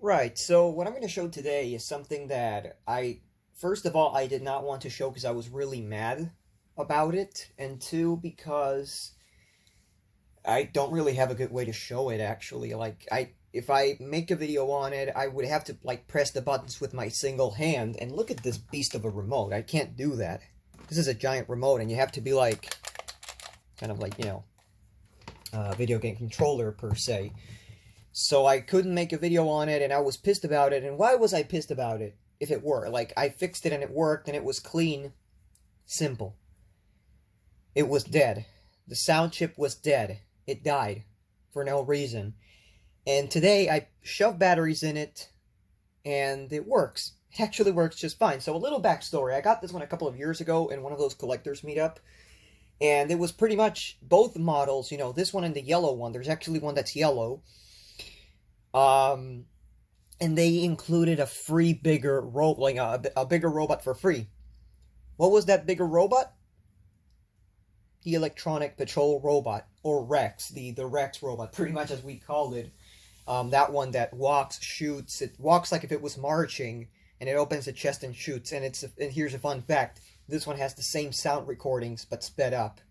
Right, so what I'm going to show today is something that first of all, I did not want to show because I was really mad about it, and two, because I don't really have a good way to show it, actually. If I make a video on it, I would have to, press the buttons with my single hand, and look at this beast of a remote. I can't do that. This is a giant remote, and you have to be, video game controller, per se. So I couldn't make a video on it, and I was pissed about it. And why was I pissed about it? If it were. I fixed it, and it worked, and it was clean. Simple. It was dead. The sound chip was dead. It died. For no reason. And today, I shoved batteries in it, and it works. It actually works just fine. So a little backstory. I got this one a couple of years ago in one of those collectors meetup. And it was pretty much both models, this one and the yellow one. There's actually one that's yellow. And they included a free bigger a bigger robot for free. What was that bigger robot? The Electronic Patrol Robot, or Rex, the Rex robot, pretty much as we called it. That one that walks, shoots, it walks like if it was marching, and it opens the chest and shoots. And here's a fun fact: this one has the same sound recordings but sped up.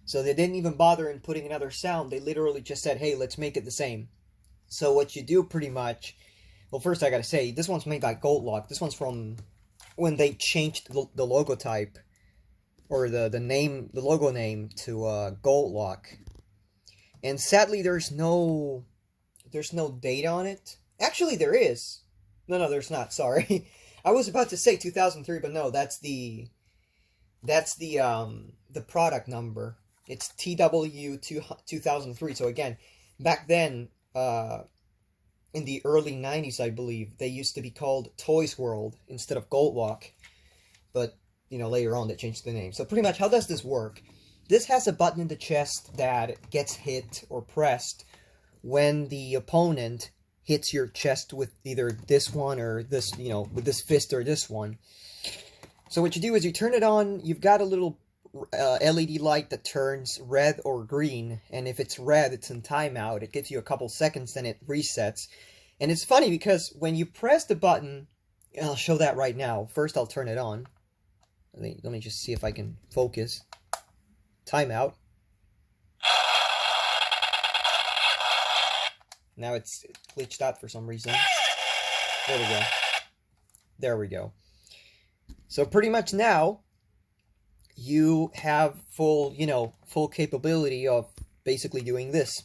So they didn't even bother in putting another sound. They literally just said, "Hey, let's make it the same." So what you do pretty much, well, first I gotta say, this one's made by Goldlok. This one's from when they changed the logo type, or the logo name to Goldlok. And sadly, there's no date on it. Actually, there is. No, there's not. Sorry, I was about to say 2003, but no, that's the product number. It's TW 2003. So again, back then. In the early 90s, I believe, they used to be called Toys World instead of Goldlok. But, later on they changed the name. So pretty much, how does this work? This has a button in the chest that gets hit or pressed when the opponent hits your chest with either this one or this, with this fist or this one. So what you do is you turn it on. You've got a little LED light that turns red or green, and if it's red, it's in timeout. It gives you a couple seconds, then it resets. And it's funny because when you press the button, I'll show that right now. First, I'll turn it on. Let me just see if I can focus. Timeout. Now it's glitched out for some reason. There we go. There we go. So pretty much now, you have full capability of basically doing this.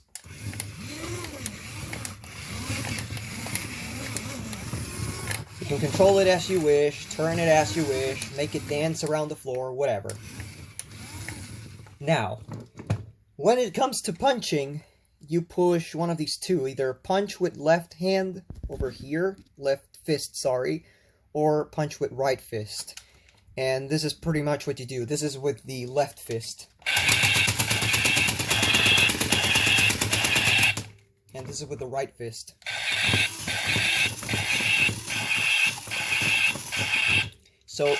You can control it as you wish, turn it as you wish, make it dance around the floor, whatever. Now, when it comes to punching, you push one of these two. Either punch with left hand over here, left fist, sorry, or punch with right fist. And this is pretty much what you do. This is with the left fist. And this is with the right fist. So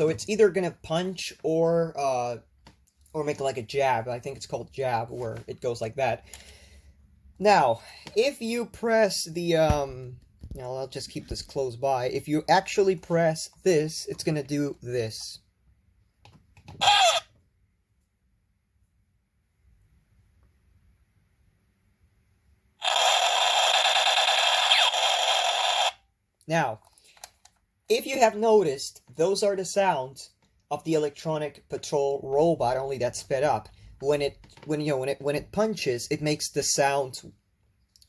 it's either gonna punch or make like a jab. I think it's called jab, where it goes like that. Now, if you press the now, I'll just keep this close by. If you actually press this, it's going to do this. Now, if you have noticed, those are the sounds of the Electronic Patrol Robot, only that's sped up. When it punches, it makes the sound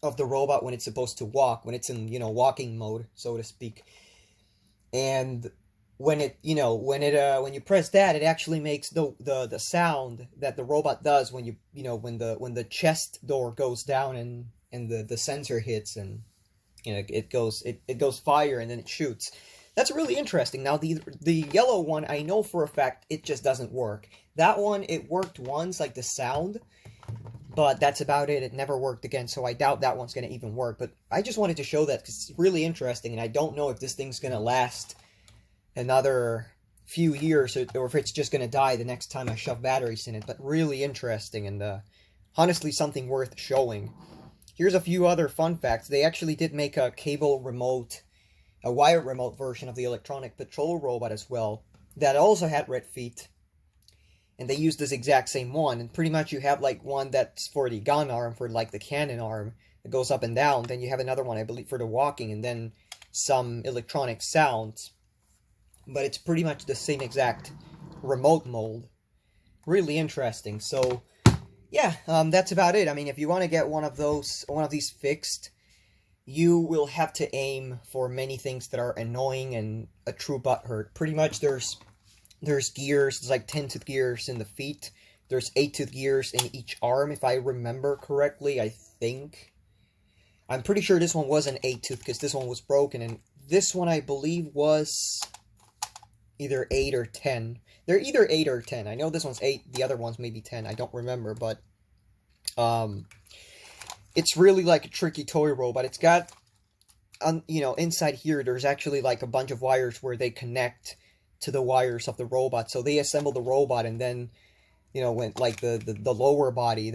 of the robot when it's supposed to walk, when it's in, walking mode, so to speak. And when you press that, it actually makes the sound that the robot does when when the chest door goes down and the sensor hits, and it goes fire and then it shoots. That's really interesting. Now the yellow one, I know for a fact it just doesn't work. That one, it worked once, like the sound, but that's about it. It never worked again, so I doubt that one's going to even work. But I just wanted to show that because it's really interesting, and I don't know if this thing's going to last another few years or if it's just going to die the next time I shove batteries in it. But really interesting, and honestly something worth showing. Here's a few other fun facts. They actually did make a cable remote, a wired remote version of the electronic patrol robot as well, that also had red feet. And they used this exact same one. And pretty much you have like one that's for the gun arm, for like the cannon arm, that goes up and down. Then you have another one, I believe, for the walking, and then some electronic sounds. But it's pretty much the same exact remote mold. Really interesting. So, yeah, that's about it. I mean, if you want to get one of these fixed, you will have to aim for many things that are annoying and a true butthurt. Pretty much there's gears, there's like 10-tooth gears in the feet. There's 8-tooth gears in each arm, if I remember correctly, I think. I'm pretty sure this one was an 8-tooth because this one was broken, and this one I believe was either 8 or 10. They're either 8 or 10. I know this one's 8, the other one's maybe 10. I don't remember, but it's really like a tricky toy robot. It's got, you know, inside here, there's actually like a bunch of wires where they connect to the wires of the robot. So they assemble the robot, and then, you know, when like the lower body,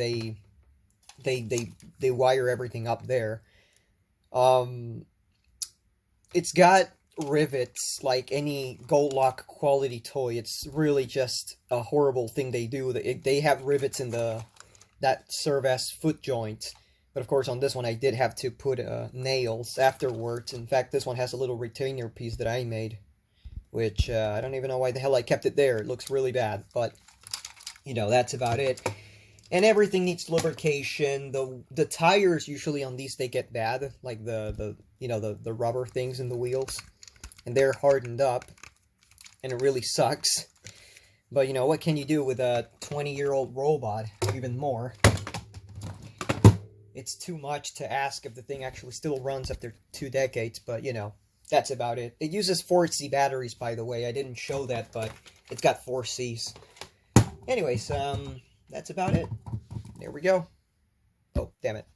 they wire everything up there. It's got rivets like any Goldlok quality toy. It's really just a horrible thing they do. They have rivets in that serve as foot joints. But of course on this one I did have to put nails afterwards. In fact, this one has a little retainer piece that I made, which I don't even know why the hell I kept it there. It looks really bad, but you know, that's about it. And everything needs lubrication. The tires usually on these, they get bad, like the you know, the rubber things in the wheels, and they're hardened up, and it really sucks. But you know, what can you do with a 20-year-old robot? Even more. It's too much to ask if the thing actually still runs after 2 decades, but you know, that's about it. It uses 4C batteries, by the way. I didn't show that, but it's got 4Cs. Anyways, that's about it. There we go. Oh, damn it.